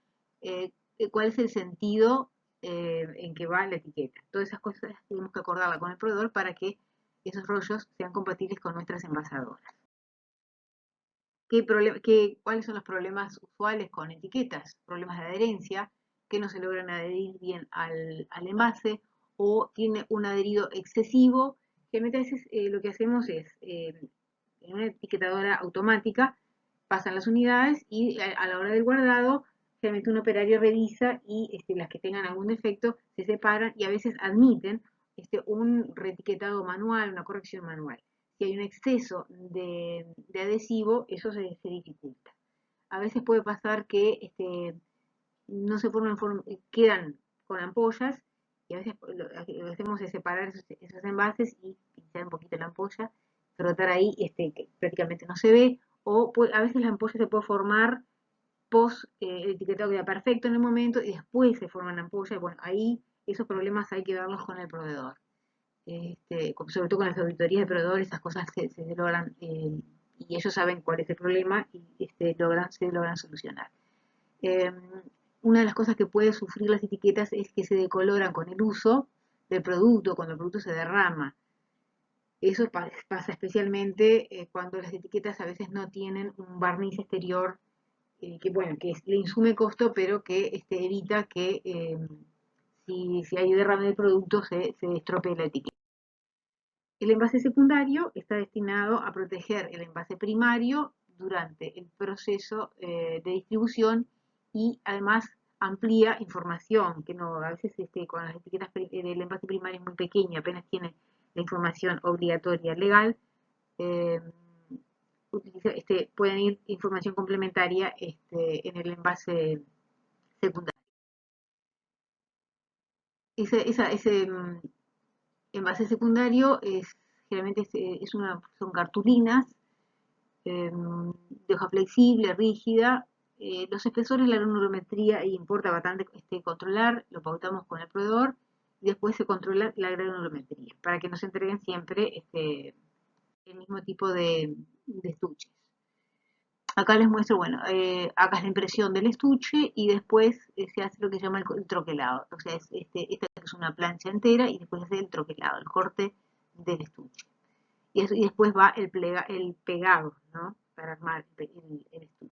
¿cuál es el sentido en que va la etiqueta? Todas esas cosas tenemos que acordarla con el proveedor para que esos rollos sean compatibles con nuestras envasadoras. ¿Cuáles son los problemas usuales con etiquetas? Problemas de adherencia, que no se logran adherir bien al envase o tiene un adherido excesivo. Generalmente a veces lo que hacemos es, en una etiquetadora automática, pasan las unidades y a la hora del guardado, generalmente un operario revisa y las que tengan algún defecto se separan y a veces admiten un reetiquetado manual, una corrección manual. Si hay un exceso de adhesivo, eso se dificulta. A veces puede pasar que no se forman, quedan con ampollas y a veces lo que hacemos es separar esos envases y pinchar un poquito la ampolla, frotar ahí, que prácticamente no se ve, o a veces la ampolla se puede formar post el etiquetado queda perfecto en el momento y después se forman ampollas. Bueno, ahí esos problemas hay que verlos con el proveedor. Sobre todo con las auditorías de proveedores, esas cosas se logran y ellos saben cuál es el problema y se logran solucionar. Eh, una de las cosas que puede sufrir las etiquetas es que se decoloran con el uso del producto, cuando el producto se derrama. Eso pasa especialmente cuando las etiquetas a veces no tienen un barniz exterior que bueno, que le insume costo, pero que evita que si hay derrame del producto se estropee la etiqueta. El envase secundario está destinado a proteger el envase primario durante el proceso de distribución y además amplía información, que no, a veces con las etiquetas del envase primario es muy pequeño, apenas tiene la información obligatoria legal, eh, pueden ir información complementaria en el envase secundario. Ese envase secundario generalmente son cartulinas de hoja flexible, rígida. Los espesores, la granulometría importa bastante controlar, lo pautamos con el proveedor y después se controla la granulometría para que nos entreguen siempre el mismo tipo de estuches. Acá les muestro, bueno, acá es la impresión del estuche y después se hace lo que se llama el troquelado. O sea, esta es una plancha entera y después se hace el troquelado, el corte del estuche. Y después va el pegado, ¿no? Para armar el estuche.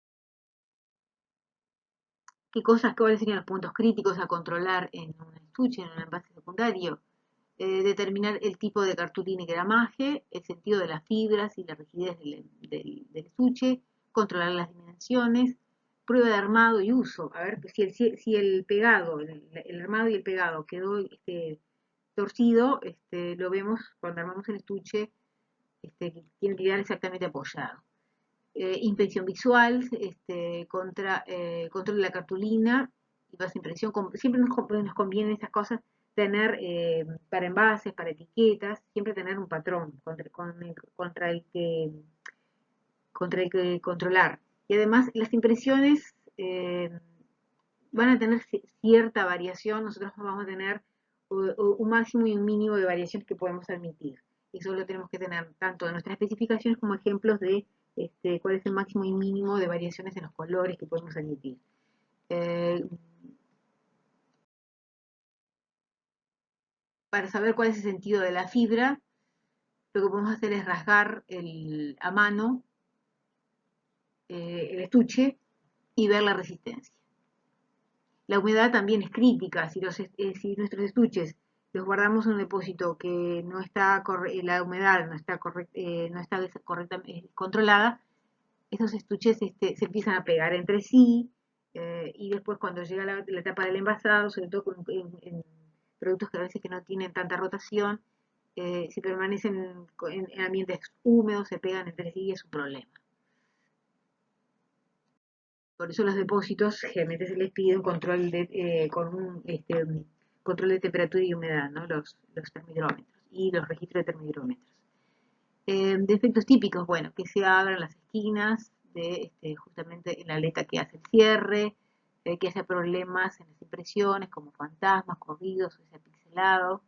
¿Cuáles serían los puntos críticos a controlar en un estuche, en un envase secundario? Determinar el tipo de cartulina y gramaje, el sentido de las fibras y la rigidez del estuche, controlar las dimensiones, prueba de armado y uso. A ver, si el pegado, el armado y el pegado quedó torcido, lo vemos cuando armamos el estuche, que tiene que quedar exactamente apoyado. Inspección visual, control de la cartulina y base impresión. Siempre nos conviene esas cosas tener para envases, para etiquetas, siempre tener un patrón contra el que controlar. Y además las impresiones van a tener cierta variación, nosotros vamos a tener un máximo y un mínimo de variación que podemos admitir. Eso lo tenemos que tener tanto en nuestras especificaciones como ejemplos de cuál es el máximo y mínimo de variaciones en los colores que podemos admitir. Eh, para saber cuál es el sentido de la fibra, lo que podemos hacer es rasgar a mano el estuche y ver la resistencia. La humedad también es crítica. Si nuestros estuches los guardamos en un depósito que no está la humedad no está correctamente controlada, esos estuches se empiezan a pegar entre sí y después cuando llega la etapa del envasado, sobre todo en productos que a veces que no tienen tanta rotación, si permanecen en ambientes húmedos, se pegan entre sí y es un problema. Por eso los depósitos generalmente se les pide un control control de temperatura y humedad, ¿no? Los termómetros y los registros de termómetros. Defectos típicos, bueno, que se abran las esquinas de justamente en la aleta que hace el cierre, que haya problemas en las impresiones como fantasmas, corridos, o sea, pixelado.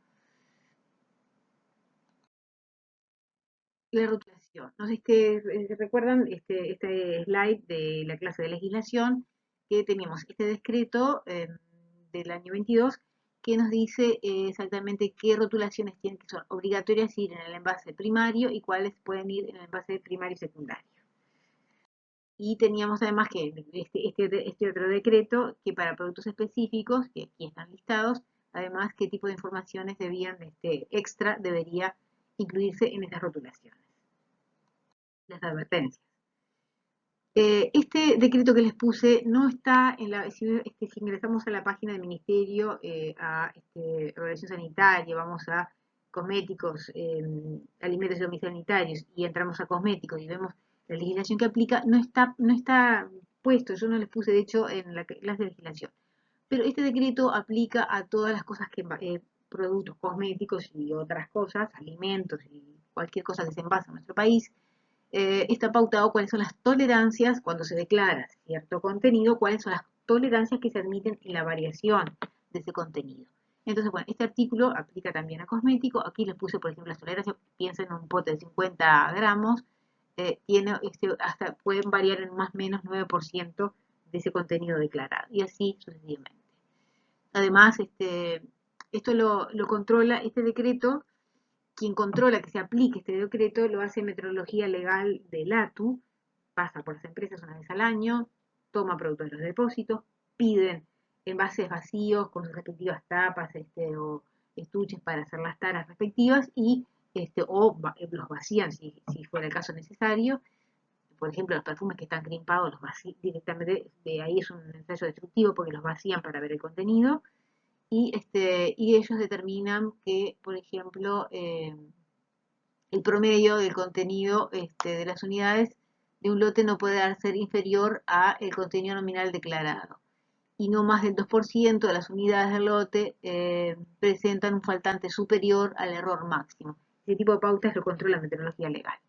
La rotulación. No sé si recuerdan este slide de la clase de legislación que teníamos este decreto del año 22 que nos dice exactamente qué rotulaciones tienen que son obligatorias ir en el envase primario y cuáles pueden ir en el envase primario y secundario. Y teníamos además que este otro decreto que para productos específicos, que aquí están listados, además qué tipo de informaciones extra debería incluirse en estas rotulaciones, las advertencias. Este decreto que les puse no está si ingresamos a la página del Ministerio, a Organización Sanitaria, vamos a cosméticos, alimentos y domicilios sanitarios y entramos a cosméticos y vemos la legislación que aplica, no está puesto, yo no les puse de hecho en la clase de legislación. pero este decreto aplica a todas las cosas productos cosméticos y otras cosas, alimentos y cualquier cosa que se envase en nuestro país. Está pautado cuáles son las tolerancias cuando se declara cierto contenido, cuáles son las tolerancias que se admiten en la variación de ese contenido. Entonces, bueno, este artículo aplica también a cosméticos. Aquí les puse, por ejemplo, las tolerancias. Piensen en un pote de 50 gramos, hasta pueden variar en más o menos 9% de ese contenido declarado, y así sucesivamente. Además, esto lo controla este decreto. Quien controla que se aplique este decreto lo hace Metrología Legal del ATU, pasa por las empresas una vez al año, toma productos de los depósitos, piden envases vacíos con sus respectivas tapas o estuches para hacer las taras respectivas los vacían si fuera el caso necesario. Por ejemplo, los perfumes que están crimpados los vacían directamente, de ahí es un ensayo destructivo porque los vacían para ver el contenido. Y ellos determinan que, por ejemplo, el promedio del contenido de las unidades de un lote no puede ser inferior a el contenido nominal declarado. Y no más del 2% de las unidades del lote presentan un faltante superior al error máximo. Ese tipo de pautas lo controla la metodología legal.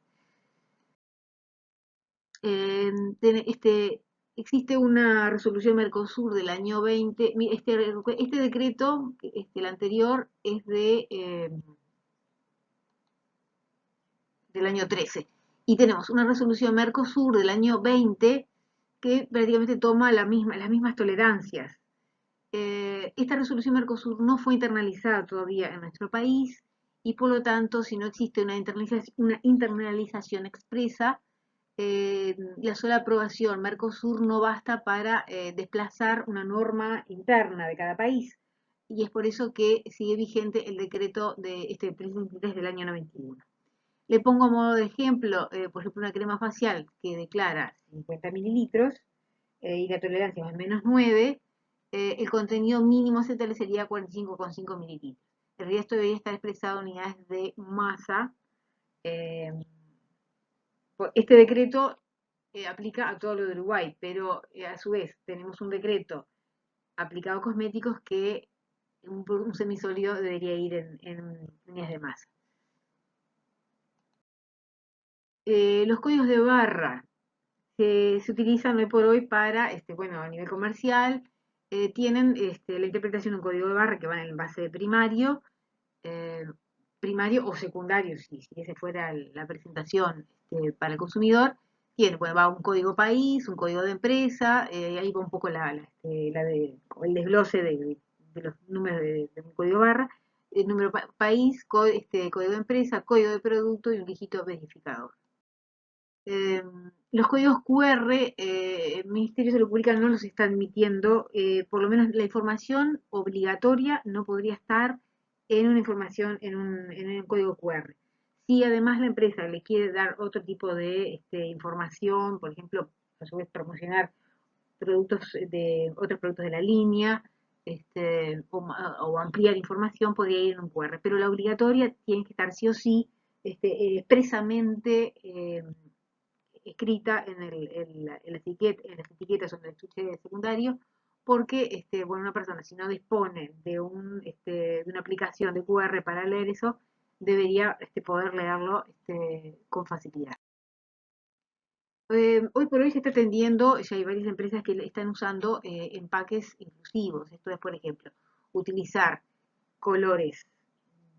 Eh, Existe una resolución Mercosur del año 20. Este decreto, el anterior, es del año 13. Y tenemos una resolución Mercosur del año 20 que prácticamente toma las mismas tolerancias. Esta resolución Mercosur no fue internalizada todavía en nuestro país y por lo tanto, si no existe una internalización expresa, la sola aprobación Mercosur no basta para desplazar una norma interna de cada país. Y es por eso que sigue vigente el decreto de este 323 del año 91. Le pongo a modo de ejemplo, por ejemplo, una crema facial que declara 50 mililitros y la tolerancia más o menos 9, el contenido mínimo se establecería 45,5 mililitros. El resto debería estar expresado en unidades de masa. eh, este decreto aplica a todo lo de Uruguay, pero a su vez tenemos un decreto aplicado a cosméticos que un semisólido debería ir en unidades de masa. Los códigos de barra se utilizan hoy por hoy para, a nivel comercial, tienen la interpretación de un código de barra que va en el envase de eh, primario o secundario, si esa fuera la presentación para el consumidor. Va un código país, un código de empresa, ahí va un poco el desglose de los números de un código barra, el número país, código de empresa, código de producto y un dígito verificador. Los códigos QR, el Ministerio de Salud Pública no los está admitiendo, por lo menos la información obligatoria no podría estar en una información, en un código QR. Si además la empresa le quiere dar otro tipo de información, por ejemplo, a su vez promocionar otros productos de la línea, o ampliar información, podría ir en un QR, pero la obligatoria tiene que estar sí o sí expresamente escrita en las etiquetas o en el estuche secundario, porque una persona si no dispone de una aplicación de QR para leer eso, debería poder leerlo con facilidad. Hoy por hoy se está atendiendo, ya hay varias empresas que están usando empaques inclusivos. Esto es, por ejemplo, utilizar colores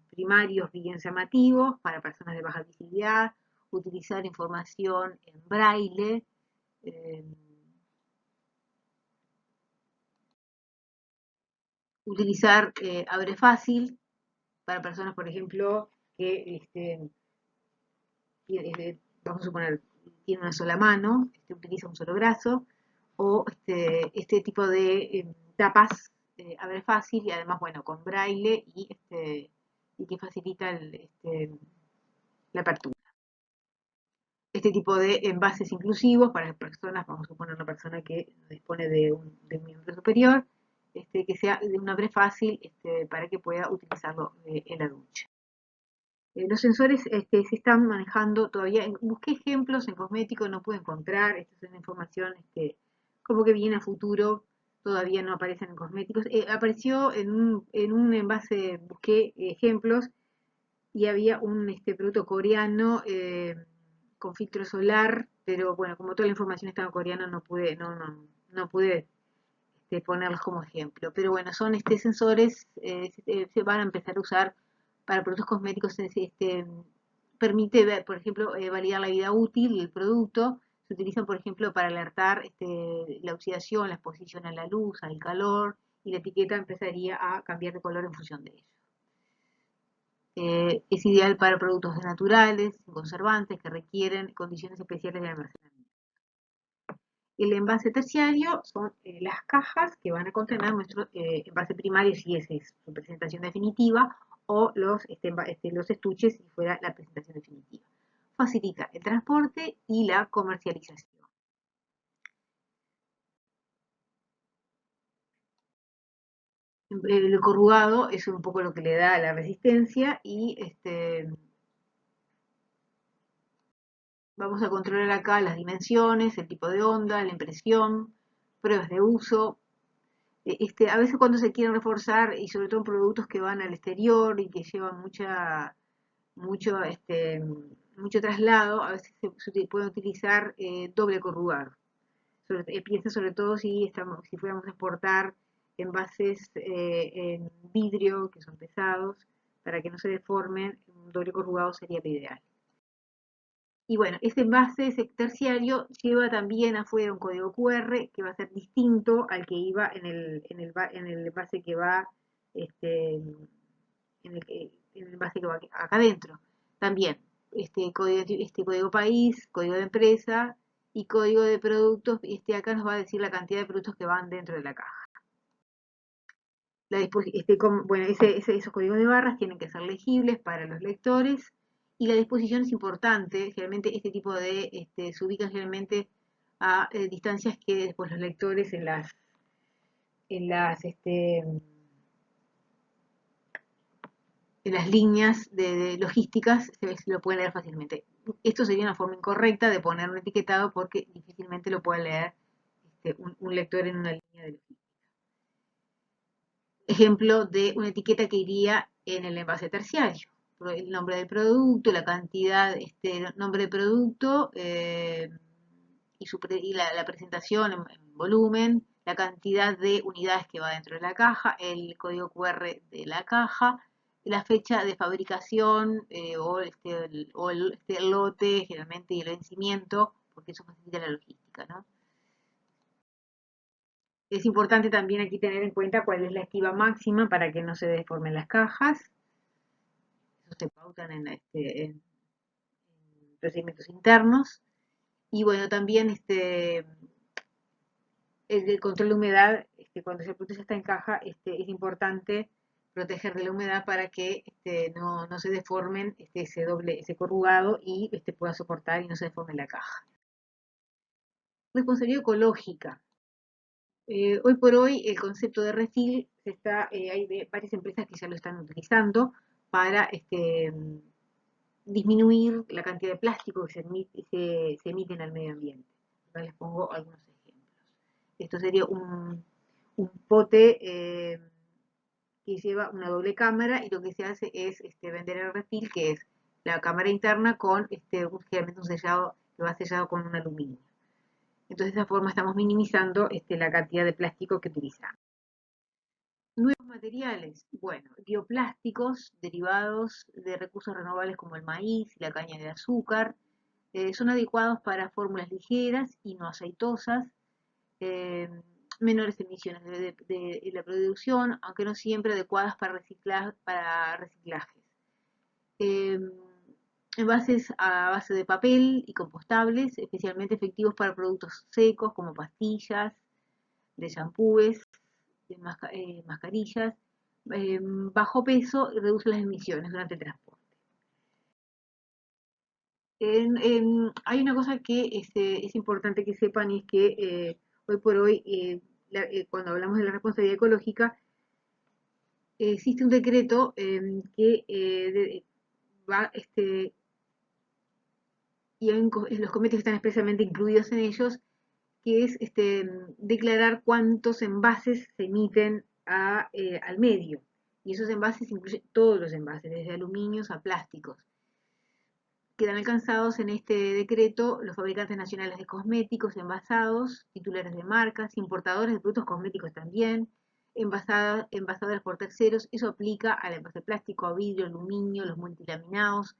primarios bien llamativos para personas de baja visibilidad, utilizar información en braille, eh, utilizar abre fácil para personas, por ejemplo, que vamos a suponer, tiene una sola mano, utiliza un solo brazo, o este tipo de tapas abre fácil y además, bueno, con braille y que facilita la apertura. Este tipo de envases inclusivos para personas, vamos a suponer una persona que dispone de un miembro superior, que sea de un abre fácil para que pueda utilizarlo en la ducha. Los sensores se están manejando todavía. Busqué ejemplos en cosméticos, no pude encontrar. Esta es una información como que viene a futuro. todavía no aparecen en cosméticos. Apareció en un envase, busqué ejemplos, y había un producto coreano con filtro solar, pero bueno, como toda la información estaba en coreano, no pude ponerlos como ejemplo. Pero bueno, son sensores, se van a empezar a usar para productos cosméticos. Permite ver, por ejemplo, validar la vida útil del producto. Se utilizan, por ejemplo, para alertar la oxidación, la exposición a la luz, al calor, y la etiqueta empezaría a cambiar de color en función de ello. Es ideal para productos naturales, sin conservantes, que requieren condiciones especiales de almacenamiento. El envase terciario son las cajas que van a contener nuestro envase primario, si esa es su presentación definitiva, o los estuches si fuera la presentación definitiva. Facilita el transporte y la comercialización. El corrugado es un poco lo que le da la resistencia y vamos a controlar acá las dimensiones, el tipo de onda, la impresión, pruebas de uso. A veces cuando se quieren reforzar, y sobre todo en productos que van al exterior y que llevan mucho, mucho traslado, a veces se puede utilizar doble corrugado. Piensa sobre todo si fuéramos a exportar envases en vidrio, que son pesados, para que no se deformen, un doble corrugado sería lo ideal. Y bueno, este envase terciario lleva también afuera un código QR que va a ser distinto al que iba en el envase que va, en el envase que va acá adentro. También, código país, código de empresa y código de productos. Acá nos va a decir la cantidad de productos que van dentro de la caja. Bueno, esos códigos de barras tienen que ser legibles para los lectores, y la disposición es importante. Generalmente este tipo de se ubican generalmente a distancias que después los lectores en las líneas de logísticas se lo pueden leer fácilmente. Esto sería una forma incorrecta de poner un etiquetado, porque difícilmente lo puede leer un lector en una línea de logística. Ejemplo de una etiqueta que iría en el envase terciario: el nombre del producto, la cantidad, nombre de producto, y la presentación en volumen, la cantidad de unidades que va dentro de la caja, el código QR de la caja, la fecha de fabricación, el lote generalmente, y el vencimiento, porque eso facilita la logística, ¿no? Es importante también aquí tener en cuenta cuál es la estiva máxima para que no se deformen las cajas. Eso se pautan en procedimientos internos. Y bueno, también el control de humedad. Cuando el producto ya está en caja, es importante proteger de la humedad para que no se deformen ese corrugado, y pueda soportar y no se deforme la caja. Responsabilidad ecológica. Hoy por hoy el concepto de refill hay varias empresas que ya lo están utilizando para disminuir la cantidad de plástico que se emiten al medio ambiente. Acá les pongo algunos ejemplos. Esto sería un pote que lleva una doble cámara, y lo que se hace es vender el refill, que es la cámara interna con generalmente un sellado que va sellado con un aluminio. Entonces, de esa forma estamos minimizando la cantidad de plástico que utilizamos. Nuevos materiales. Bueno, bioplásticos derivados de recursos renovables como el maíz y la caña de azúcar. Son adecuados para fórmulas ligeras y no aceitosas, eh, menores emisiones de la producción, aunque no siempre adecuadas para reciclajes. Eh, Envases a base de papel y compostables, especialmente efectivos para productos secos como pastillas, de shampoos, de mascarillas. Bajo peso y reduce las emisiones durante el transporte. Hay una cosa que es importante que sepan, y es que hoy por hoy, cuando hablamos de la responsabilidad ecológica, existe un decreto que va, y los cometes están expresamente incluidos en ellos, que es declarar cuántos envases se emiten al medio. Y esos envases incluyen todos los envases, desde aluminios a plásticos. Quedan alcanzados en este decreto los fabricantes nacionales de cosméticos, envasados, titulares de marcas, importadores de productos cosméticos también, envasadores por terceros. Eso aplica al envase plástico, a vidrio, aluminio, los multilaminados.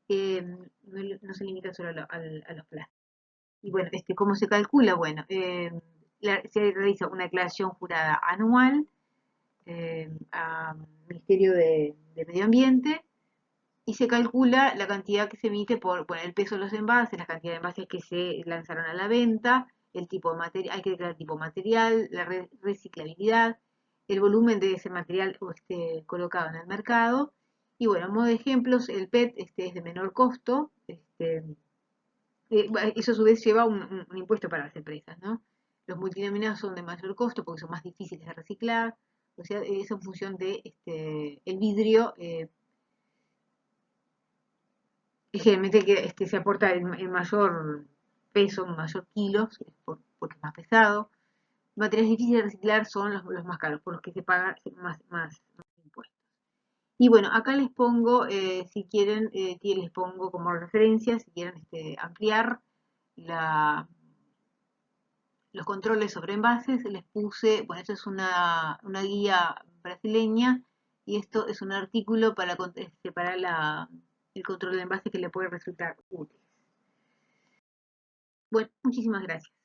No se limita solo a los plásticos. Y bueno, ¿cómo se calcula? Bueno, se realiza una declaración jurada anual al Ministerio de Medio Ambiente y se calcula la cantidad que se emite por el peso de los envases, la cantidad de envases que se lanzaron a la venta, el tipo de material, hay que declarar el tipo de material, la reciclabilidad, el volumen de ese material colocado en el mercado. Y bueno, a modo de ejemplos, el PET es de menor costo, eso a su vez lleva un impuesto para las empresas, ¿no? Los multilaminados son de mayor costo porque son más difíciles de reciclar, o sea, es en función de el vidrio, generalmente que se aporta en mayor peso, en mayor kilos, porque es más pesado. Materiales difíciles de reciclar son los más caros, por los que se paga más impuestos. Y bueno, acá les pongo, si quieren, les pongo como referencia, si quieren ampliar los controles sobre envases, les puse, bueno, esto es una guía brasileña y esto es un artículo para el control de envases que le puede resultar útil. Bueno, muchísimas gracias.